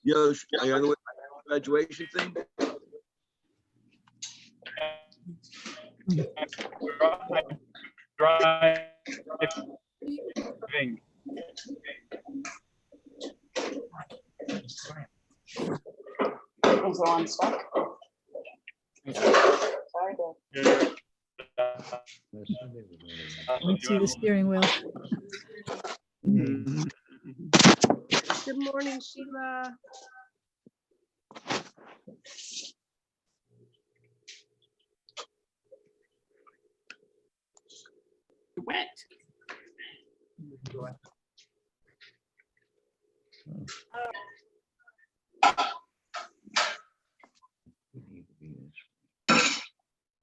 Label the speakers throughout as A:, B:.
A: Yo, are you on the way to the graduation thing?
B: Driving.
C: Is it on stuck? Sorry, Dave.
D: Let's see the steering wheel.
E: Good morning, Sheila.
C: Wet.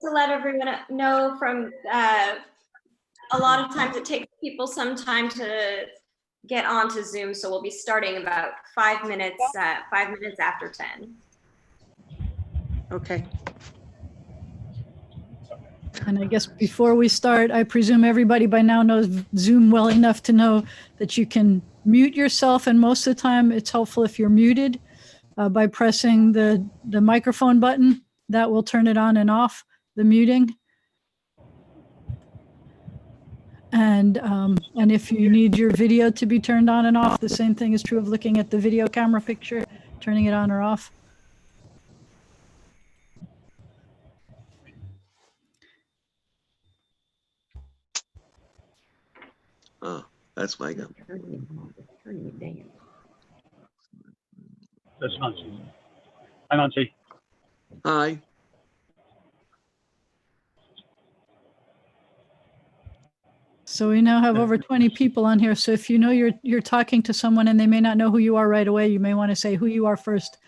F: To let everyone know from a lot of times it takes people some time to get onto Zoom, so we'll be starting about 5 minutes after 10.
E: Okay.
D: And I guess before we start, I presume everybody by now knows Zoom well enough to know that you can mute yourself. And most of the time it's helpful if you're muted by pressing the microphone button. That will turn it on and off, the muting. And if you need your video to be turned on and off, the same thing is true of looking at the video camera picture, turning it on or off.
A: Oh, that's my gun.
B: That's Nancy. Hi, Nancy.
A: Hi.
D: So we now have over 20 people on here. So if you know you're talking to someone and they may not know who you are right away, you may want to say who you are first.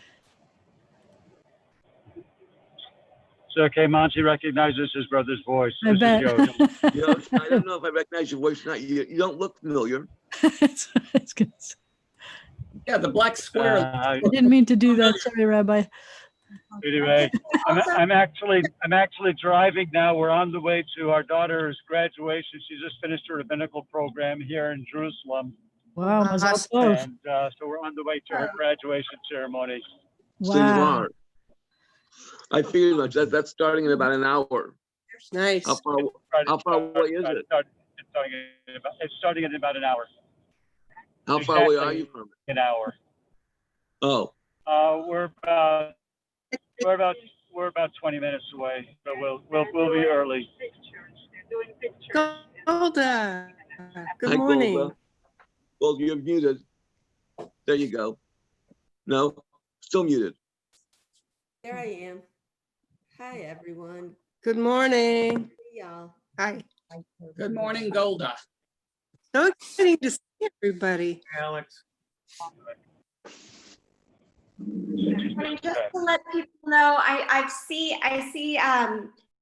B: So, okay, Monty recognizes his brother's voice.
D: I bet.
A: Yosh, I don't know if I recognize your voice or not. You don't look familiar.
D: It's good.
C: Yeah, the black square.
D: I didn't mean to do that. Sorry, Rabbi.
B: Anyway, I'm actually driving now. We're on the way to our daughter's graduation. She just finished her rabbinical program here in Jerusalem.
D: Wow, Mazal Tov.
B: And so we're on the way to her graduation ceremony.
A: So you
D: Wow.
A: are. I figured much. That's starting in about an hour.
E: Nice.
A: How far away is it?
B: It's starting in about an hour.
A: How far away are you from it?
B: An hour.
A: Oh,
B: We're about 20 minutes away, so we'll be early.
E: Golda. Good
A: hi,
E: morning.
A: Golda. Well, you're muted. There you go. No, still muted.
G: There I am. Hi, everyone.
E: Good morning.
G: Hey, y'all.
E: Hi.
C: Good morning, Golda.
E: So exciting to see everybody.
B: Alex.
F: And just to let people know, I see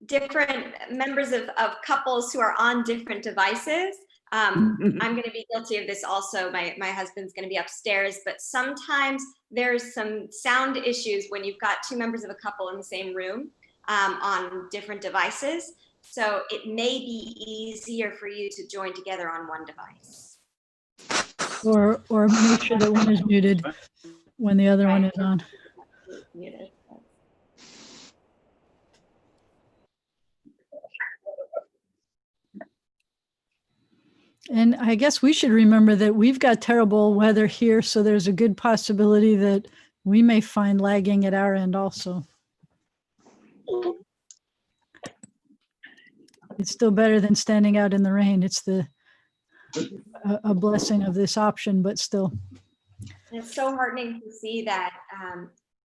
F: different members of couples who are on different devices. I'm going to be guilty of this also. My husband's going to be upstairs, but sometimes there's some sound issues when you've got two members of a couple in the same room on different devices. So it may be easier for you to join together on one device.
D: Or make sure that one is muted when the other one is on.
F: Muted.
D: And I guess we should remember that we've got terrible weather here, so there's a good possibility that we may find lagging at our end also. It's still better than standing out in the rain. It's a blessing of this option, but still.
F: And it's so heartening to see that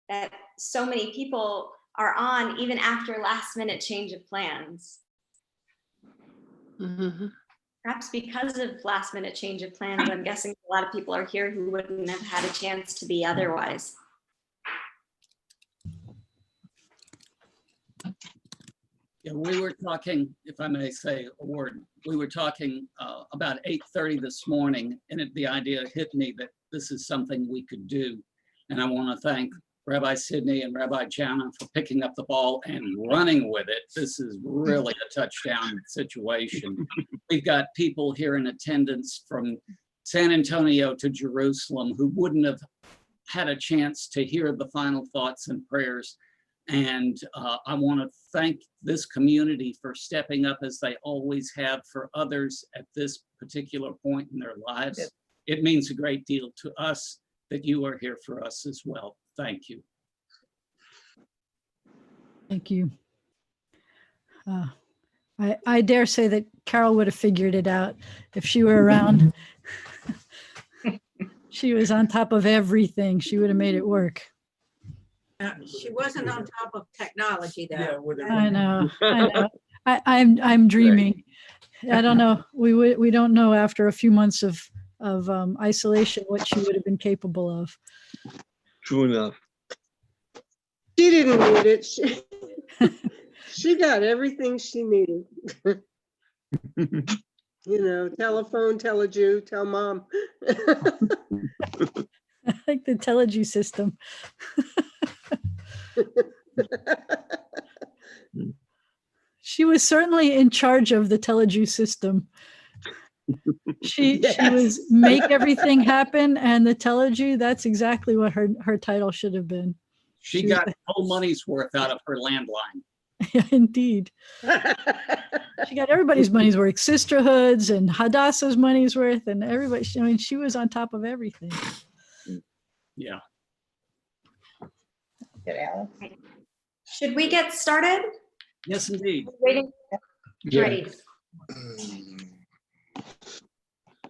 F: that so many people are on even after last minute change of plans.
E: Mm-hmm.
F: Perhaps because of last minute change of plans, I'm guessing a lot of people are here who wouldn't have had a chance to be otherwise.
C: Yeah, we were talking, if I may say a word, we were talking about 8:30 this morning, and the idea hit me that this is something we could do. And I want to thank Rabbi Sidney and Rabbi Jana for picking up the ball and running with it. This is really a touchdown situation. We've got people here in attendance from San Antonio to Jerusalem who wouldn't have had a chance to hear the final thoughts and prayers. And I want to thank this community for stepping up as they always have for others at this particular point in their lives.
H: Yep.
C: It means a great deal to us that you are here for us as well. Thank you.
D: Thank you. I dare say that Carol would have figured it out if she were around. She was on top of everything. She would have made it work.
H: She wasn't on top of technology though.
D: I know. I'm dreaming. I don't know. We don't know after a few months of isolation what she would have been capable of.
A: True enough.
E: She didn't need it. She got everything she needed. You know, telephone, teleju, tell mom.
D: I like the Telegee system. She was certainly in charge of the Telegee system. She was make everything happen, and the Telegee, that's exactly what her title should have been.
C: She got whole money's worth out of her landline.
D: Yeah, indeed. She got everybody's money's worth, sisterhoods and Hadassah's money's worth, and everybody. I mean, she was on top of everything.
C: Yeah.
H: Good, Alex.
F: Should we get started?
C: Yes, indeed.
F: Waiting.
A: Yeah.
F: Great.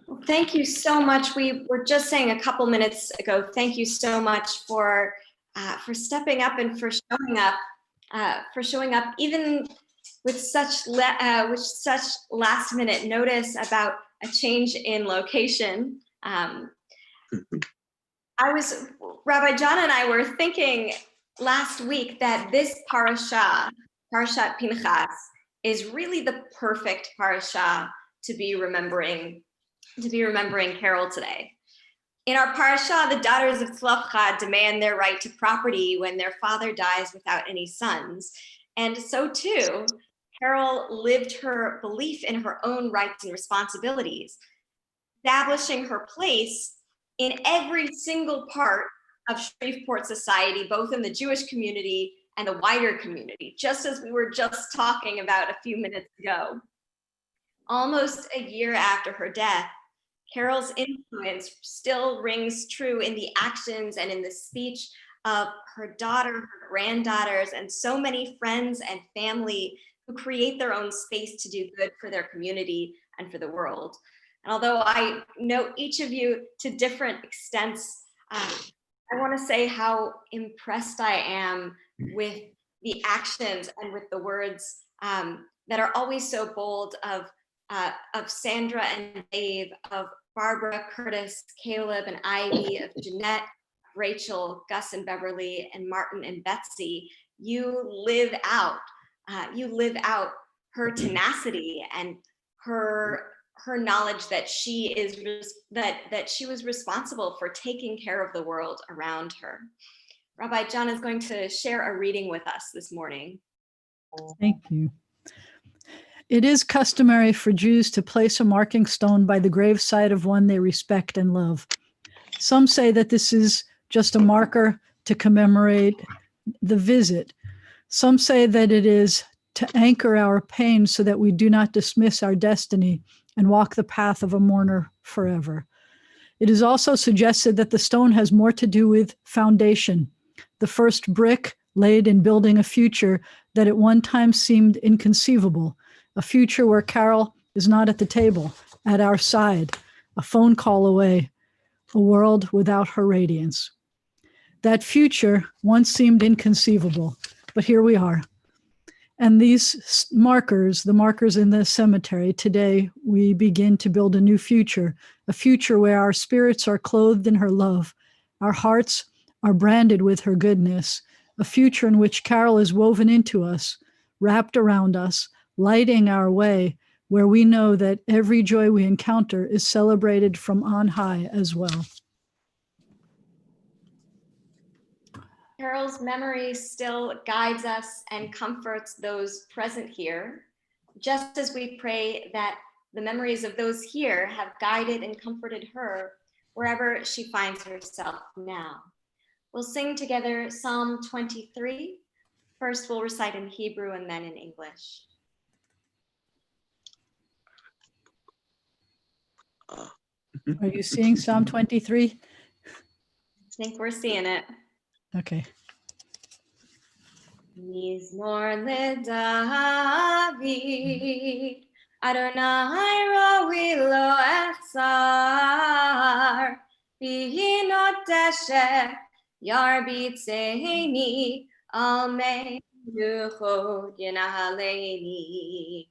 F: Well, thank you so much. We were just saying a couple minutes ago, thank you so much for stepping up and for showing up even with such last minute notice about a change in location. Rabbi John and I were thinking last week that this parashat Pinchas, is really the perfect parasha to be remembering Carol today. In our parasha, the daughters of Tzlopchad demand their right to property when their father dies without any sons. And so too, Carol lived her belief in her own rights and responsibilities, establishing her place in every single part of Shreveport society, both in the Jewish community and the wider community, just as we were just talking about a few minutes ago. Almost a year after her death, Carol's influence still rings true in the actions and in the speech of her daughter, her granddaughters, and so many friends and family who create their own space to do good for their community and for the world. And although I know each of you to different extents, I want to say how impressed I am with the actions and with the words that are always so bold of Sandra and Dave, of Barbara, Curtis, Caleb, and Ivy, of Jeanette, Rachel, Gus and Beverly, and Martin and Betsy. You live out her tenacity and her knowledge that she was responsible for taking care of the world around her. Rabbi John is going to share a reading with us this morning.
D: Thank you. It is customary for Jews to place a marking stone by the graveside of one they respect and love. Some say that this is just a marker to commemorate the visit. Some say that it is to anchor our pain so that we do not dismiss our destiny and walk the path of a mourner forever. It is also suggested that the stone has more to do with foundation, the first brick laid in building a future that at one time seemed inconceivable, a future where Carol is not at the table, at our side, a phone call away, a world without her radiance. That future once seemed inconceivable, but here we are. And these markers, the markers in the cemetery, today we begin to build a new future, a future where our spirits are clothed in her love, our hearts are branded with her goodness, a future in which Carol is woven into us, wrapped around us, lighting our way, where we know that every joy we encounter is celebrated from on high as well.
F: Carol's memory still guides us and comforts those present here, just as we pray that the memories of those here have guided and comforted her wherever she finds herself now. We'll sing together Psalm 23. First, we'll recite in Hebrew and then in English.
D: Are you seeing Psalm 23?
F: I think we're seeing it.
D: Okay.
F: Mizmor leDavid, Adonai ro'i lo echzar, Bihinot deshe yarbitzeni, al mei luchot yenahaleini.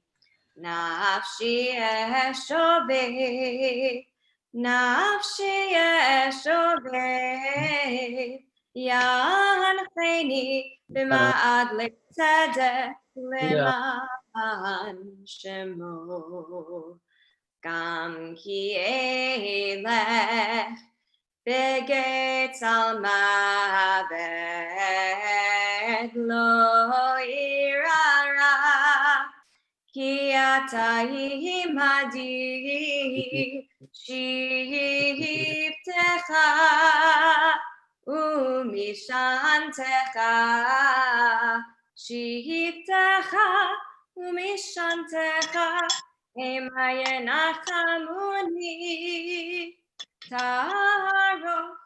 F: Nafshi eshoveh, nafshi eshoveh, yancheni b'ma'ad letzedek leman shemo. Gam ki elech b'getz al maved lo irara, ki ata imadi shivtecha umishantecha shivtecha umishantecha emayenachamuni taroch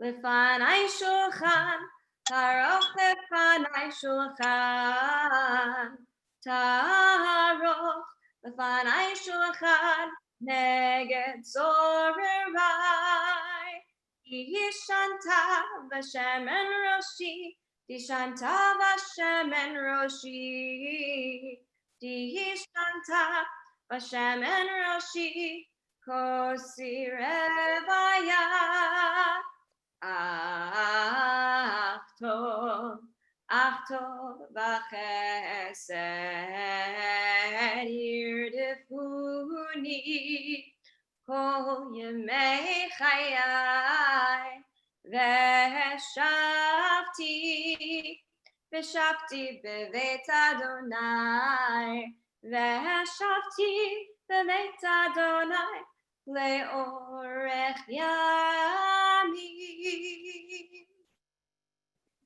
F: lefanai shulchan taroch lefanai shulchan taroch lefanai shulchan neged zorerai Yishanta v'shemen roshi Dishanta v'shemen roshi Dishanta v'shemen roshi Kosi revaya Achto v'chesed yirdefuni Kol yemei chayai V'shavti b'veit Adonai V'shavti b'veit Adonai le'orech yamim.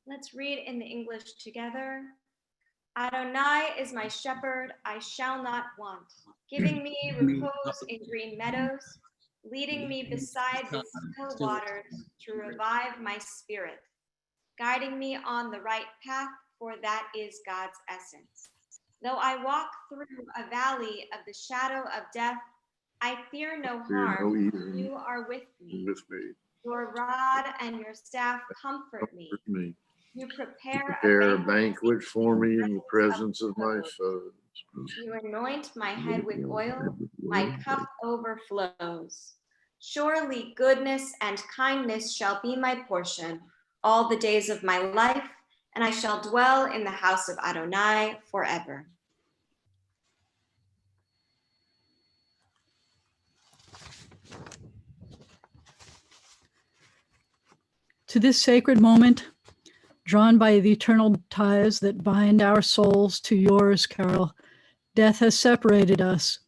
F: Let's read in the English together. Adonai is my shepherd, I shall not want, giving me repose in green meadows, leading me beside the still waters to revive my spirit, guiding me on the right path, for that is God's essence. Though I walk through a valley of the shadow of death, I fear no harm, for you are with me. Your rod and your staff comfort me. You prepare
I: a banquet for me in the presence of my foes.
F: You anoint my head with oil, my cup overflows. Surely goodness and kindness shall be my portion all the days of my life, and I shall dwell in the house of Adonai forever.
D: To this sacred moment, drawn by the eternal ties that bind our souls to yours, Carol, death has separated us.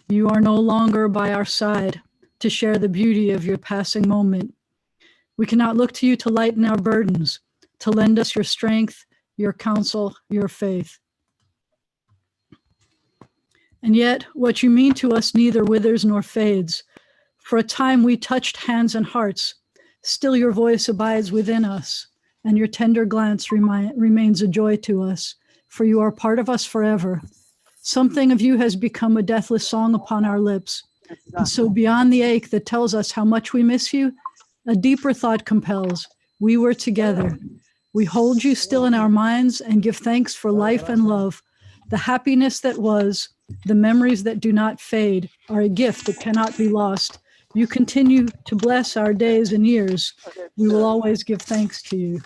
D: You are no longer by our side to share the beauty of your passing moment. We cannot look to you to lighten our burdens, to lend us your strength, your counsel, your faith. And yet, what you mean to us neither withers nor fades. For a time we touched hands and hearts. Still your voice abides within us, and your tender glance remains a joy to us, for you are part of us forever. Something of you has become a deathless song upon our lips. And so beyond the ache that tells us how much we miss you, a deeper thought compels. We were together. We hold you still in our minds and give thanks for life and love. The happiness that was, the memories that do not fade, are a gift that cannot be lost. You continue to bless our days and years. We will always give thanks to you.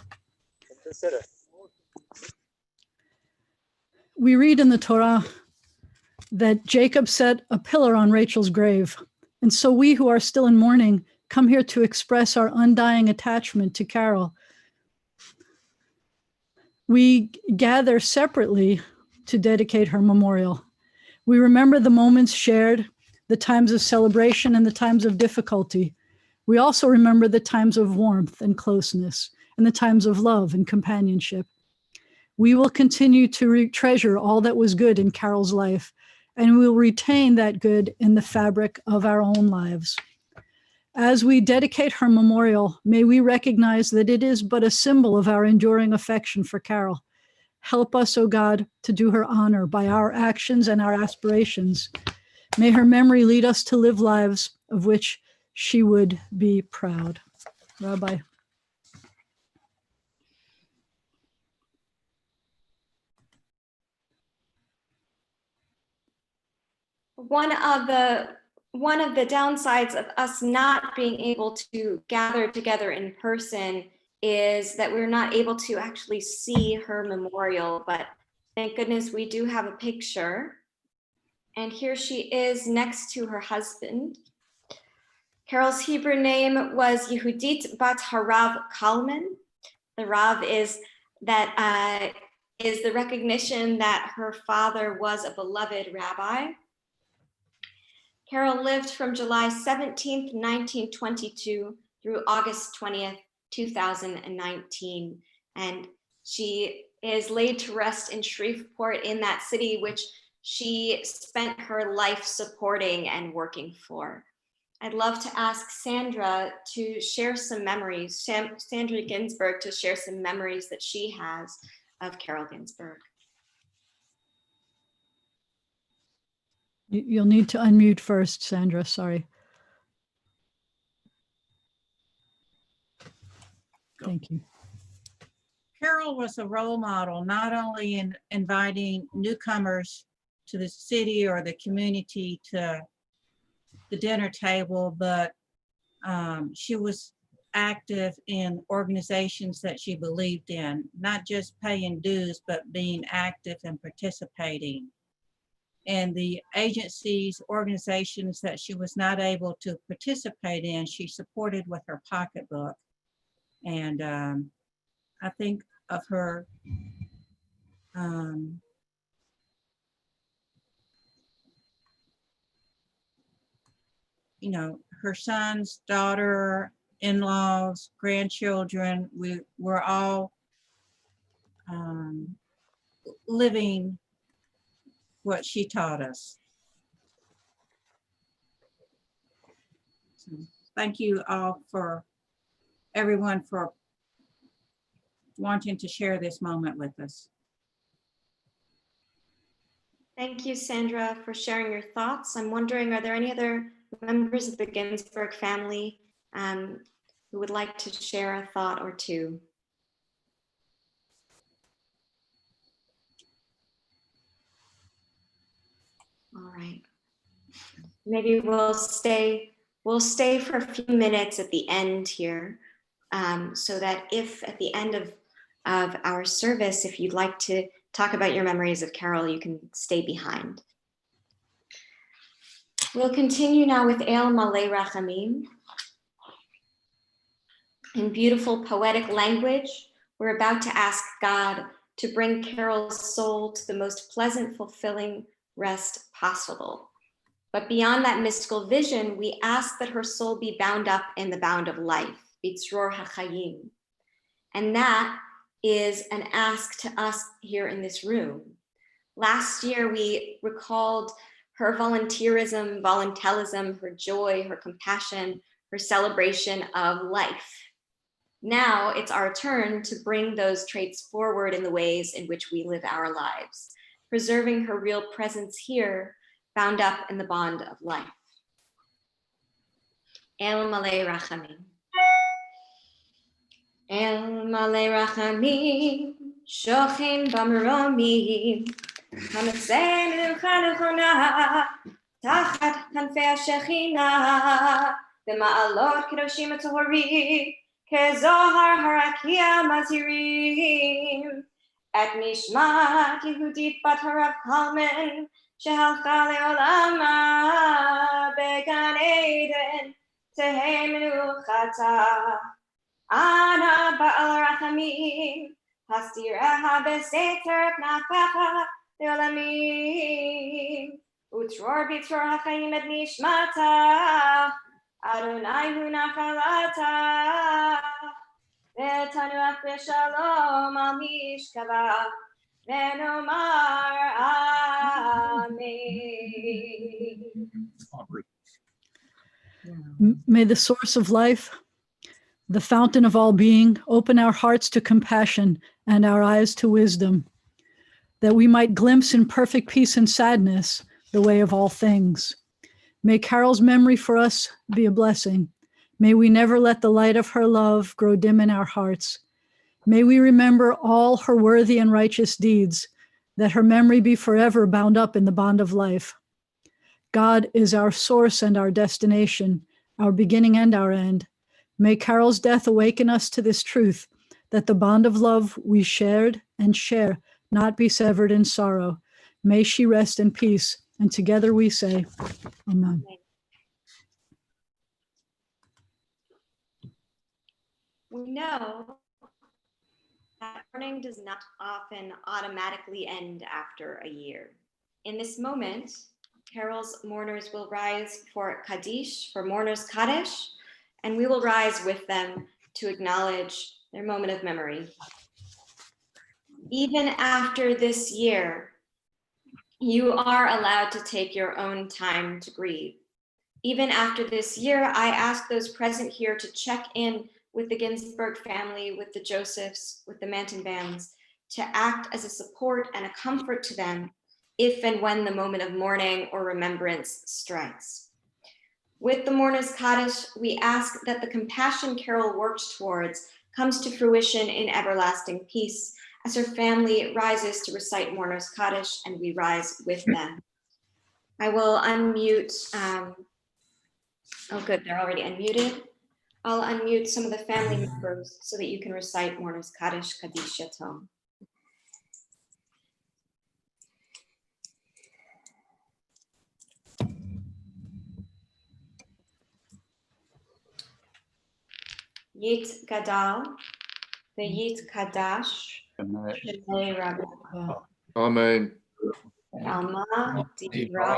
D: We read in the Torah that Jacob set a pillar on Rachel's grave. And so we who are still in mourning come here to express our undying attachment to Carol. We gather separately to dedicate her memorial. We remember the moments shared, the times of celebration and the times of difficulty. We also remember the times of warmth and closeness. and the times of love and companionship. We will continue to treasure all that was good in Carol's life, and we'll retain that good in the fabric of our own lives. As we dedicate her memorial, may we recognize that it is but a symbol of our enduring affection for Carol. Help us, O God, to do her honor by our actions and our aspirations. May her memory lead us to live lives of which she would be proud. Rabbi.
F: One of the downsides of us not being able to gather together in person is that we're not able to actually see her memorial, but thank goodness we do have a picture. And here she is next to her husband. Carol's Hebrew name was Yehudit Bat Harav Kalman. The Rav is the recognition that her father was a beloved rabbi. Carol lived from July 17th, 1922 through August 20th, 2019. And she is laid to rest in Shreveport, in that city which she spent her life supporting and working for. I'd love to ask Sandra to share some memories, Sandra Ginsburg, to share some memories that she has of Carol Ginsburg.
D: You'll need to unmute first, Sandra, sorry. Thank you.
H: Carol was a role model, not only in inviting newcomers to the city or the community to the dinner table, but she was active in organizations that she believed in, not just paying dues, but being active and participating. And the agencies, organizations that she was not able to participate in, she supported with her pocketbook. And I think of her you know, her sons, daughter, in-laws, grandchildren, we're all living what she taught us. So thank you all, for everyone, for wanting to share this moment with us.
F: Thank you, Sandra, for sharing your thoughts. I'm wondering, are there any other members of the Ginsburg family who would like to share a thought or two? All right. Maybe we'll stay for a few minutes at the end here, so that if at the end of our service, if you'd like to talk about your memories of Carol, you can stay behind. We'll continue now with El Malei Rachamim. In beautiful poetic language, we're about to ask God to bring Carol's soul to the most pleasant, fulfilling rest possible. But beyond that mystical vision, we ask that her soul be bound up in the bound of life, Bitzror HaChayim. And that is an ask to us here in this room. Last year, we recalled her volunteerism, volunteerism, her joy, her compassion, her celebration of life. Now it's our turn to bring those traits forward in the ways in which we live our lives, preserving her real presence here, bound up in the bond of life. El Malei Rachamim. El Malei Rachamim, Shochem Bamromim, Hametzenu Chanechona, Tachat Kanfei HaShechina, B'ma'alot Kedoshim Tohorim, Kezohar Harakia Mazirim, Et Nishmat Yehudit Bat Harav Kalman, Shehalcha Le'olama, Began Eden, Tehei Menuchata, Ana Ba'al Rachamim, Hastireha B'Seter Pnafecha Le'olamim, Utror B'Tror HaChayim Et Nishmata, Adonai Hu Nachalata, ותנוח בשלום על משכבה, ונאמר אמן.
D: May the source of life, the fountain of all being, open our hearts to compassion and our eyes to wisdom, that we might glimpse in perfect peace and sadness the way of all things. May Carol's memory for us be a blessing. May we never let the light of her love grow dim in our hearts. May we remember all her worthy and righteous deeds, that her memory be forever bound up in the bond of life. God is our source and our destination, our beginning and our end. May Carol's death awaken us to this truth, that the bond of love we shared and share not be severed in sorrow. May she rest in peace. And together we say, Amen.
F: We know that mourning does not often automatically end after a year. In this moment, Carol's mourners will rise for Kaddish, for mourners Kaddish, and we will rise with them to acknowledge their moment of memory. Even after this year, you are allowed to take your own time to grieve. Even after this year, I ask those present here to check in with the Ginsburg family, with the Josephs, with the Manton bands, to act as a support and a comfort to them if and when the moment of mourning or remembrance strikes. With the Mourners Kaddish, we ask that the compassion Carol works towards comes to fruition in everlasting peace as her family rises to recite Mourners Kaddish, and we rise with them. I will unmute, oh good, they're already unmuted. I'll unmute some of the family members so that you can recite Mourners Kaddish, Kaddish Yatom. Yit Gadal, the Yit Kadash, Shenei Rabbi,
I: Amen.
F: Alma, Dira,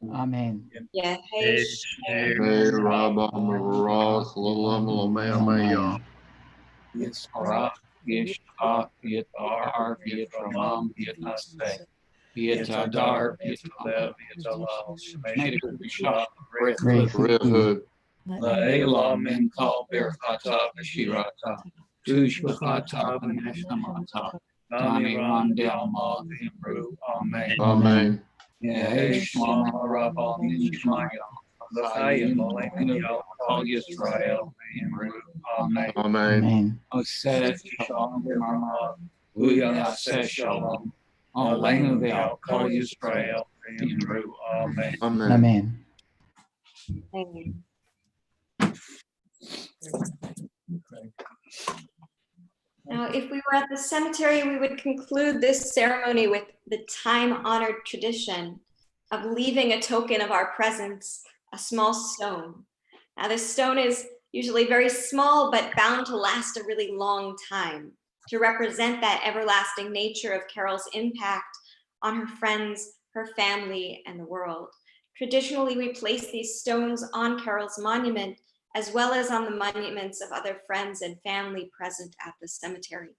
J: Amen.
F: Yehesh,
I: Hey, Rabba, Marach, Lalam, Lamaya.
J: Yitzhak, Yishak, Yitar, Yitramam, Yitaseh, Yitadar, Yitalev, Yitalal, Shemeshach, Rishak,
I: Red Hood.
J: Laela, Minkal, Berchata, Bashirata, Tushbachata, Neshtamata, Dami Randelma, Imru, Amen.
I: Amen.
J: Yehesh, Mama, Rabba, Nishmayam. All Yisrael, Amen.
I: Amen.
J: Oseh Shalom Mama, Uyaseh Shalom. Aleinu ve'al Yisrael, Imru, Amen.
I: Amen.
F: Amen. Now, if we were at the cemetery, we would conclude this ceremony with the time-honored tradition of leaving a token of our presence, a small stone. Now, this stone is usually very small, but bound to last a really long time, to represent that everlasting nature of Carol's impact on her friends, her family, and the world. Traditionally, we place these stones on Carol's monument, as well as on the monuments of other friends and family present at the cemetery.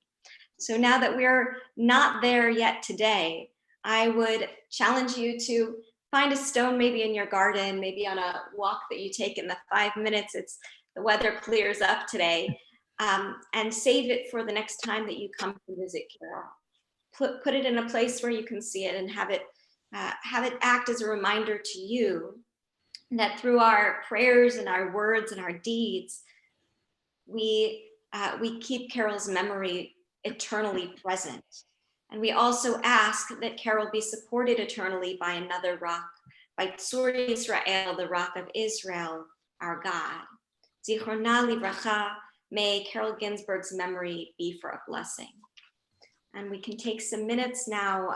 F: So now that we're not there yet today, I would challenge you to find a stone maybe in your garden, maybe on a walk that you take in the 5 minutes. The weather clears up today, and save it for the next time that you come to visit Carol. Put it in a place where you can see it, and have it act as a reminder to you that through our prayers and our words and our deeds, we keep Carol's memory eternally present. And we also ask that Carol be supported eternally by another rock, by Tzur Yisrael, the rock of Israel, our God. Zichrona livracha, may Carol Ginsburg's memory be for a blessing. And we can take some minutes now,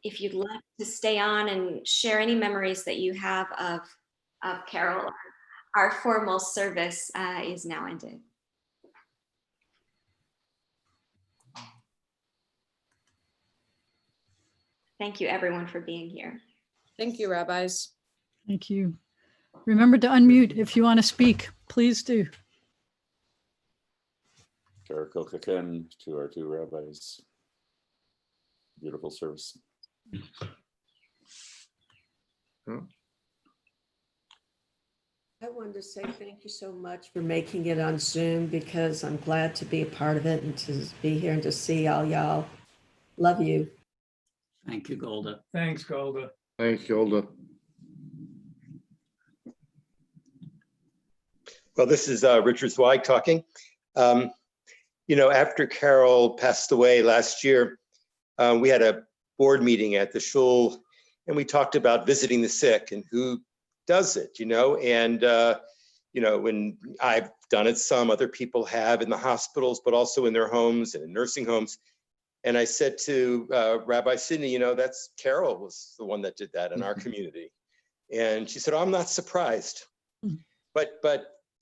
F: if you'd like to stay on and share any memories that you have of Carol. Our formal service is now ended. Thank you, everyone, for being here.
K: Thank you, rabbis.
D: Thank you. Remember to unmute if you want to speak. Please do.
L: Karakokhaken to our two rabbis. Beautiful service.
G: I wanted to say thank you so much for making it on Zoom, because I'm glad to be a part of it and to be here and to see all y'all. Love you.
C: Thank you, Golda.
B: Thanks, Golda.
I: Thanks, Golda.
M: Well, this is Richard Zweig talking. After Carol passed away last year, we had a board meeting at the shul, and we talked about visiting the sick and who does it, and, when I've done it, some other people have in the hospitals, but also in their homes and in nursing homes. And I said to Rabbi Sidney, that's Carol was the one that did that in our community. And she said, oh, I'm not surprised. But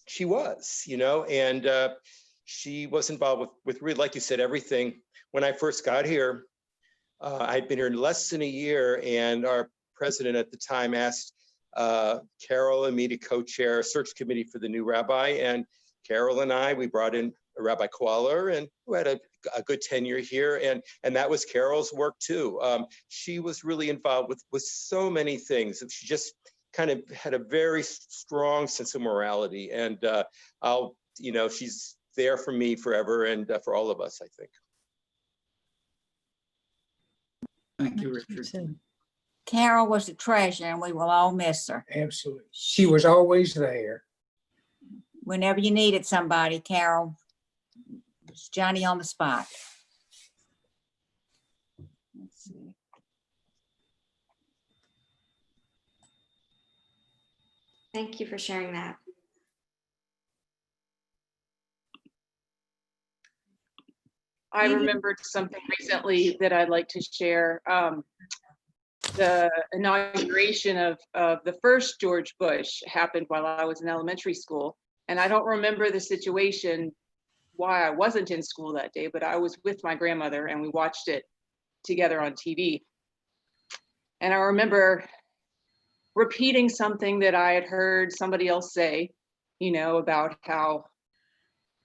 M: she was, and she was involved with really, like you said, everything. When I first got here, I'd been here less than a year, and our president at the time asked Carol and me to co-chair a search committee for the new rabbi. And Carol and I, we brought in Rabbi Koaler, and who had a good tenure here, and that was Carol's work too. She was really involved with so many things. She just kind of had a very strong sense of morality, and she's there for me forever and for all of us, I think.
C: Thank you, Richard.
N: Carol was a treasure, and we will all miss her.
O: Absolutely. She was always there.
N: Whenever you needed somebody, Carol was Johnny on the spot. Let's see.
F: Thank you for sharing that.
K: I remembered something recently that I'd like to share. The inauguration of the first George Bush happened while I was in elementary school. And I don't remember the situation why I wasn't in school that day, but I was with my grandmother and we watched it together on TV. And I remember repeating something that I had heard somebody else say, about how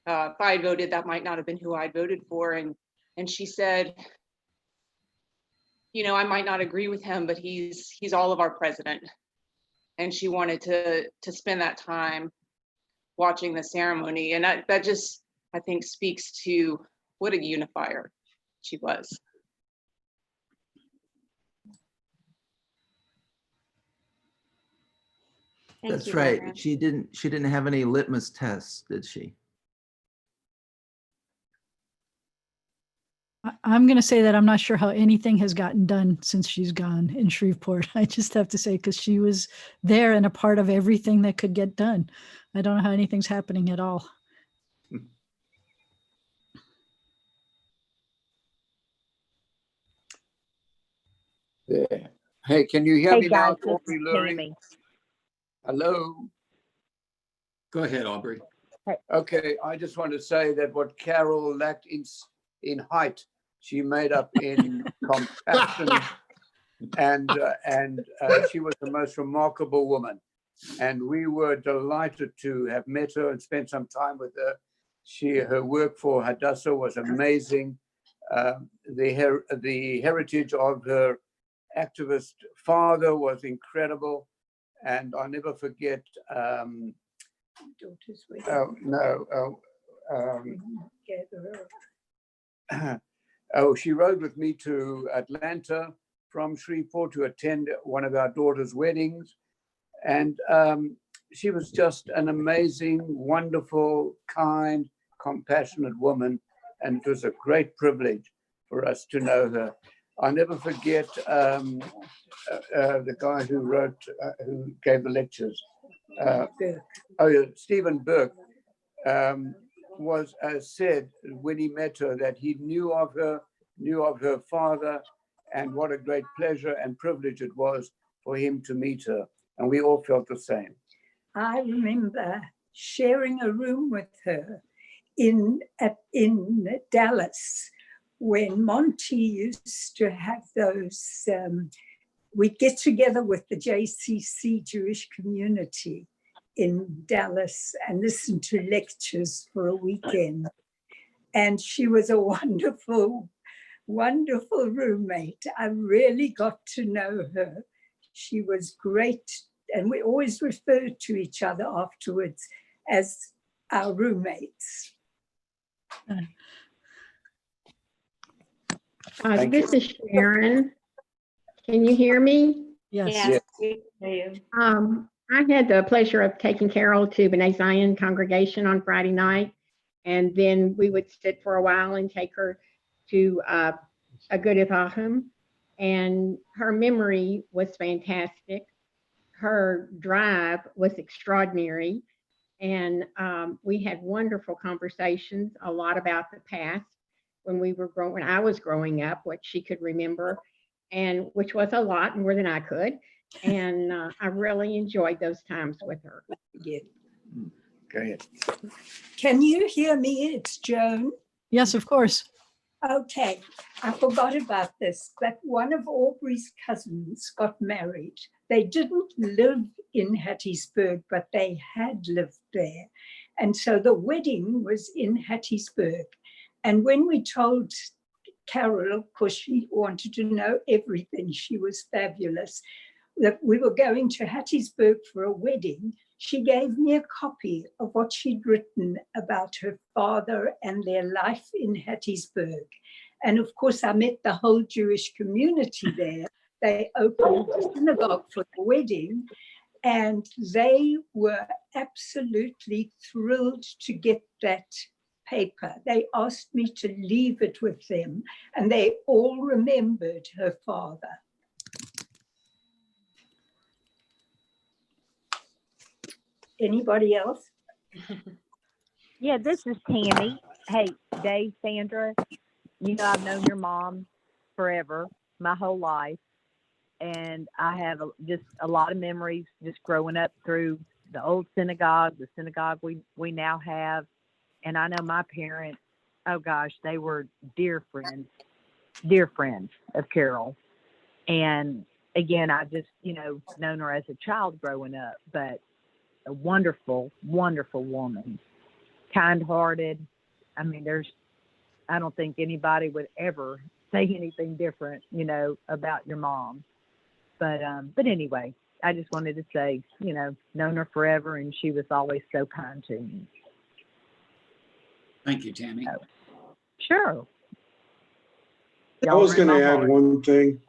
K: if I had voted, that might not have been who I'd voted for. And she said, I might not agree with him, but he's all of our president. And she wanted to spend that time watching the ceremony. And that just, I think, speaks to what a unifier she was.
P: That's right. She didn't have any litmus tests, did she?
D: I'm going to say that I'm not sure how anything has gotten done since she's gone in Shreveport. I just have to say, because she was there and a part of everything that could get done. I don't know how anything's happening at all.
O: Yeah. Hey, can you hear me now,
N: guys,
O: Aubrey Lurie? Hello.
C: Go ahead, Aubrey.
O: Okay, I just want to say that what Carol lacked in height, she made up in compassion, and she was the most remarkable woman. And we were delighted to have met her and spent some time with her. Her work for Hadassah was amazing. The heritage of her activist father was incredible. And I'll never forget, she rode with me to Atlanta from Shreveport to attend one of our daughter's weddings. And she was just an amazing, wonderful, kind, compassionate woman. And it was a great privilege for us to know her. I'll never forget the guy who gave the lectures. Stephen Burke was said when he met her that he knew of her father, and what a great pleasure and privilege it was for him to meet her. And we all felt the same.
Q: I remember sharing a room with her in Dallas when Monty used to have those, we'd get together with the JCC Jewish community in Dallas and listen to lectures for a weekend. And she was a wonderful, wonderful roommate. I really got to know her. She was great. And we always referred to each other afterwards as our roommates.
R: This is Sharon. Can you hear me?
D: Yes.
F: Yes, we hear you.
R: I had the pleasure of taking Carol to B'nai Zion congregation on Friday night, and then we would sit for a while and take her to a good Ivahim, and her memory was fantastic. Her drive was extraordinary, and we had wonderful conversations, a lot about the past when I was growing up, what she could remember, and which was a lot more than I could. And I really enjoyed those times with her.
Q: Yeah.
O: Go ahead.
Q: Can you hear me? It's Joan.
D: Yes, of course.
Q: Okay, I forgot about this, but one of Aubrey's cousins got married. They didn't live in Hattiesburg, but they had lived there. And so the wedding was in Hattiesburg. And when we told Carol, of course, she wanted to know everything. She was fabulous. That we were going to Hattiesburg for a wedding. She gave me a copy of what she'd written about her father and their life in Hattiesburg. And of course, I met the whole Jewish community there. They opened the synagogue for the wedding, and they were absolutely thrilled to get that paper. They asked me to leave it with them, and they all remembered her father. Anybody else?
S: Yeah, this is Tammy. Hey, Dave, Sandra, you know, I've known your mom forever, my whole life. And I have just a lot of memories just growing up through the old synagogue, the synagogue we now have. And I know my parents, oh gosh, they were dear friends of Carol. And again, I just, you know, known her as a child growing up, but a wonderful, wonderful woman, kind-hearted. I mean, I don't think anybody would ever say anything different, you know, about your mom. But anyway, I just wanted to say, you know, known her forever, and she was always so kind to me.
C: Thank you, Tammy.
S: So, sure.
T: I was going to add one thing.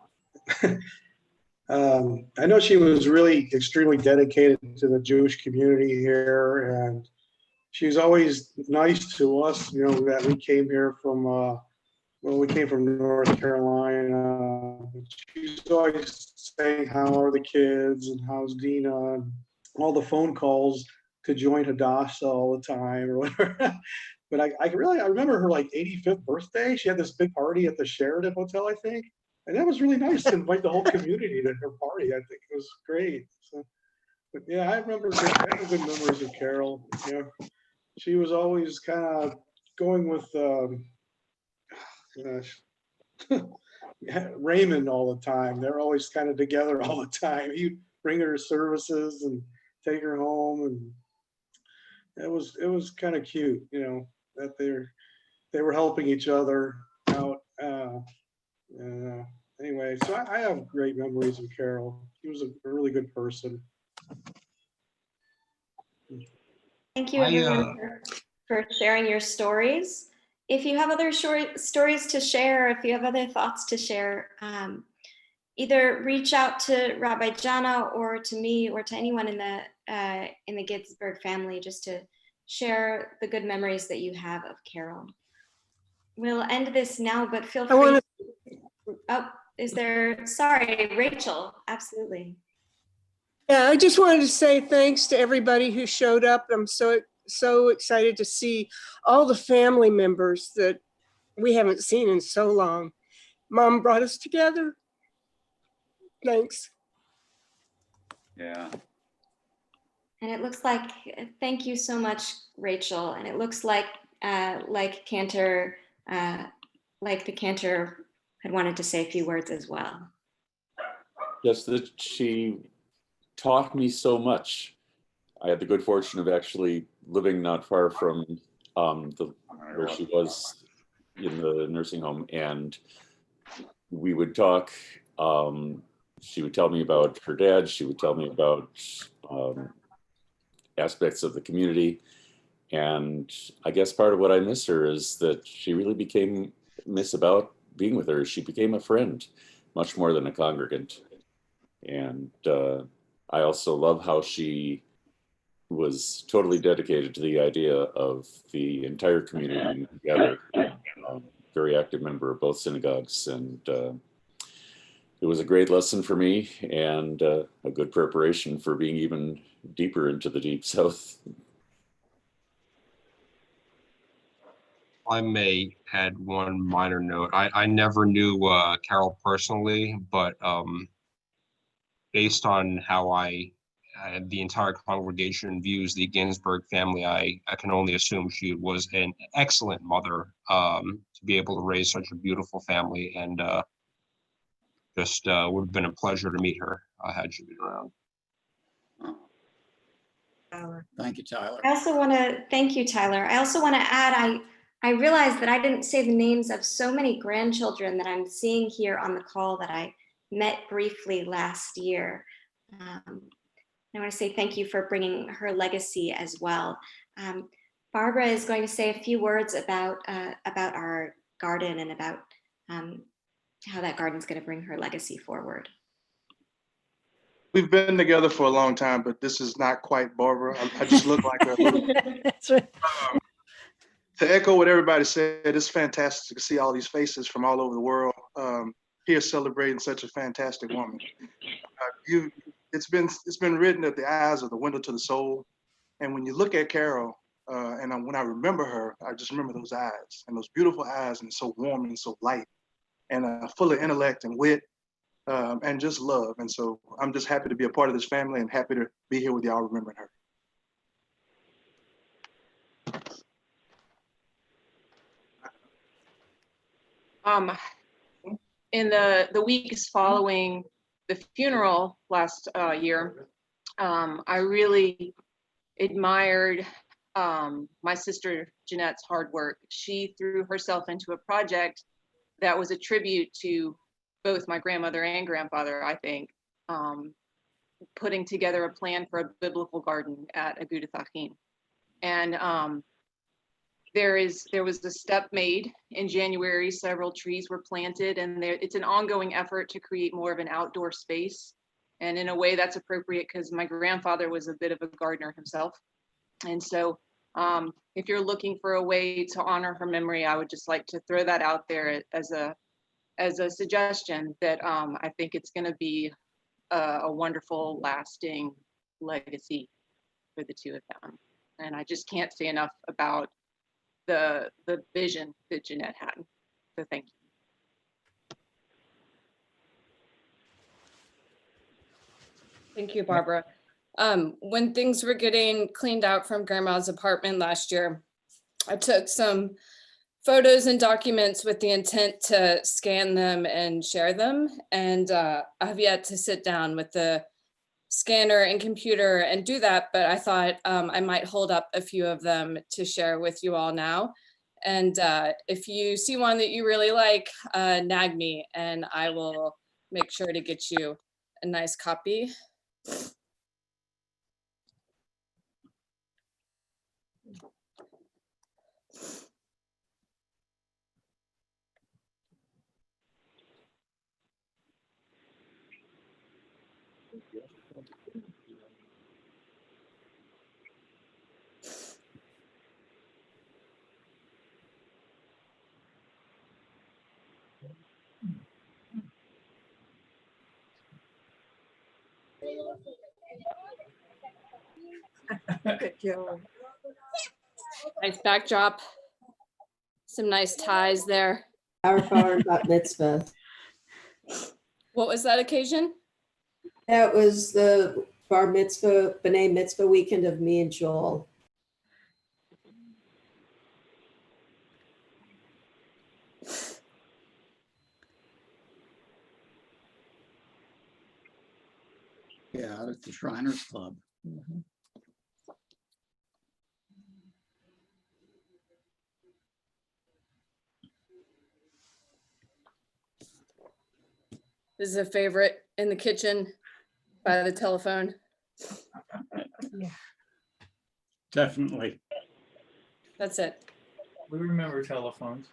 T: I know she was really extremely dedicated to the Jewish community here, and she was always nice to us, you know, that we came here from, we came from North Carolina. She's always saying, how are the kids and how's Dina? And all the phone calls to join Hadassah all the time or whatever. But I remember her like 85th birthday. She had this big party at the Sheraton Hotel, I think. And that was really nice to invite the whole community to her party. I think it was great. So, but yeah, I remember good memories of Carol. You know, she was always kind of going with Raymond all the time. They're always kind of together all the time. He'd bring her to services and take her home, and it was kind of cute, you know, that they were helping each other out. Anyway, so I have great memories of Carol. She was a really good person.
F: Thank you everyone for sharing your stories. If you have other short stories to share, if you have other thoughts to share, either reach out to Rabbi Jana or to me or to anyone in the Ginsburg family just to share the good memories that you have of Carol. We'll end this now, but feel free. Sorry, Rachel, absolutely.
E: Yeah, I just wanted to say thanks to everybody who showed up. I'm so excited to see all the family members that we haven't seen in so long. Mom brought us together. Thanks.
J: Yeah.
F: And it looks like, thank you so much, Rachel. And it looks like Cantor like the cantor had wanted to say a few words as well.
L: Just that she taught me so much. I had the good fortune of actually living not far from where she was in the nursing home, and we would talk. She would tell me about her dad. She would tell me about aspects of the community. And I guess part of what I miss her is that she really miss about being with her. She became a friend, much more than a congregant. And I also love how she was totally dedicated to the idea of the entire community together. Very active member of both synagogues, and it was a great lesson for me and a good preparation for being even deeper into the Deep South.
U: I may add one minor note. I never knew Carol personally, but based on how the entire congregation views the Ginsburg family, I can only assume she was an excellent mother to be able to raise such a beautiful family, and just would have been a pleasure to meet her had she been around.
C: Thank you, Tyler.
F: I also want to thank you, Tyler. I also want to add, I realized that I didn't say the names of so many grandchildren that I'm seeing here on the call that I met briefly last year. I want to say thank you for bringing her legacy as well. Barbara is going to say a few words about our garden and about how that garden is going to bring her legacy forward.
T: We've been together for a long time, but this is not quite Barbara. I just look like her a little bit.
D: That's right.
T: To echo what everybody said, it's fantastic to see all these faces from all over the world here celebrating such a fantastic woman. It's been written that the eyes are the window to the soul, and when you look at Carol, and when I remember her, I just remember those eyes, and those beautiful eyes, and so warm and so light, and full of intellect and wit, and just love. And so I'm just happy to be a part of this family and happy to be here with y'all remembering her.
K: In the weeks following the funeral last year, I really admired my sister Jeanette's hard work. She threw herself into a project that was a tribute to both my grandmother and grandfather, I think, putting together a plan for a biblical garden at Agudath Achim. And there was a step made in January. Several trees were planted, and it's an ongoing effort to create more of an outdoor space. And in a way that's appropriate because my grandfather was a bit of a gardener himself. And so if you're looking for a way to honor her memory, I would just like to throw that out there as a suggestion that I think it's going to be a wonderful, lasting legacy for the two of them. And I just can't say enough about the vision that Jeanette had. So thank you.
V: Thank you, Barbara. When things were getting cleaned out from Grandma's apartment last year, I took some photos and documents with the intent to scan them and share them. And I have yet to sit down with the scanner and computer and do that, but I thought I might hold up a few of them to share with you all now. And if you see one that you really like, nag me and I will make sure to get you a nice copy.
G: Good job.
V: Nice backdrop. Some nice ties there.
G: Our bar bat mitzvah.
V: What was that occasion?
G: That was the bar mitzvah, B'nai mitzvah weekend of me and Joel.
C: Yeah, out at the Shriners Club.
V: This is a favorite in the kitchen by the telephone.
C: Definitely.
V: That's it.
A: We remember telephones.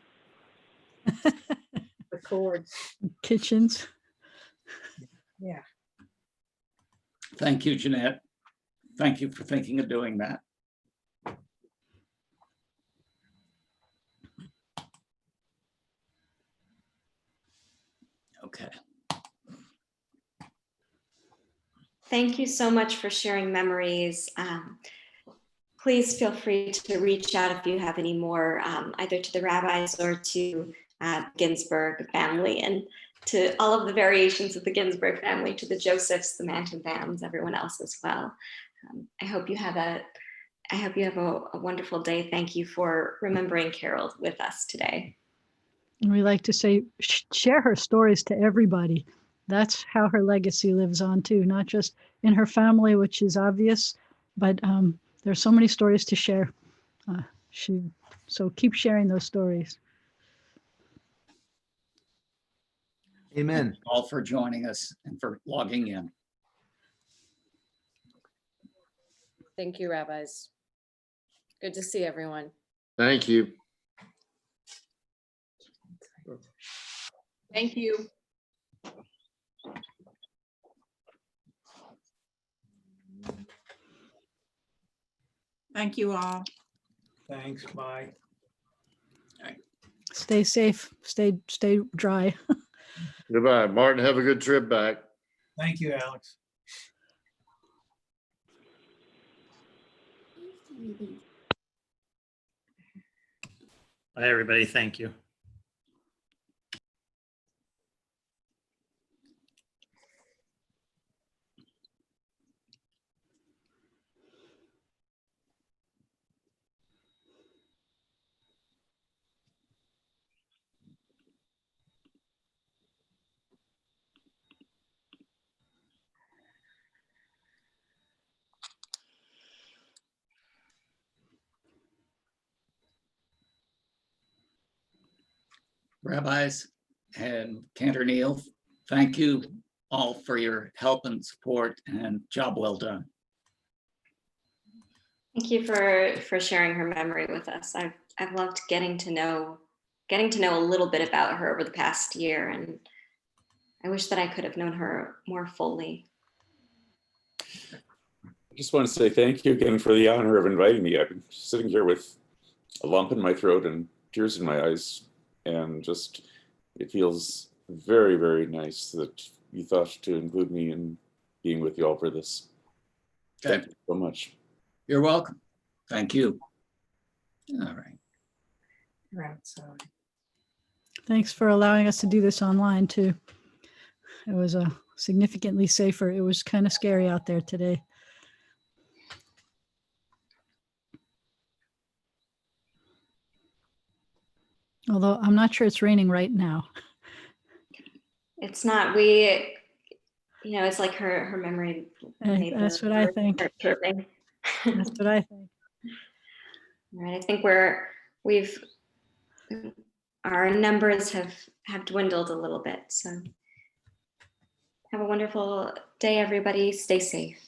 Q: The cords.
D: Kitchens.
Q: Yeah.
C: Thank you, Jeanette. Thank you for thinking of doing that. Okay.
F: Thank you so much for sharing memories. Please feel free to reach out if you have any more, either to the rabbis or to Ginsburg family, and to all of the variations of the Ginsburg family, to the Josephs, the Manton Bams, everyone else as well. I hope you have a wonderful day. Thank you for remembering Carol with us today.
D: And we like to say, share her stories to everybody. That's how her legacy lives on too, not just in her family, which is obvious, but there's so many stories to share. So keep sharing those stories.
P: Amen.
C: Thank you all for joining us and for logging in.
V: Thank you, rabbis. Good to see everyone.
I: Thank you.
K: Thank you.
H: Thank you all.
A: Thanks, bye.
D: Stay safe, stay dry.
I: Goodbye, Martin. Have a good trip back.
A: Thank you, Alex.
W: Bye, everybody. Thank you.
C: Rabbis and Cantor Neal, thank you all for your help and support, and job well done.
F: Thank you for sharing her memory with us. I've loved getting to know a little bit about her over the past year, and I wish that I could have known her more fully.
L: I just want to say thank you again for the honor of inviting me. I've been sitting here with a lump in my throat and tears in my eyes, and just it feels very, very nice that you thought to include me in being with you all for this.
C: Okay.
L: Thank you so much.
C: You're welcome. Thank you. All right.
Q: You're outside.
D: Thanks for allowing us to do this online too. It was significantly safer. It was kind of scary out there today. Although I'm not sure it's raining right now.
F: It's not, it's like her memory.
D: That's what I think. That's what I think.
F: All right, I think our numbers have dwindled a little bit. So have a wonderful day, everybody. Stay safe.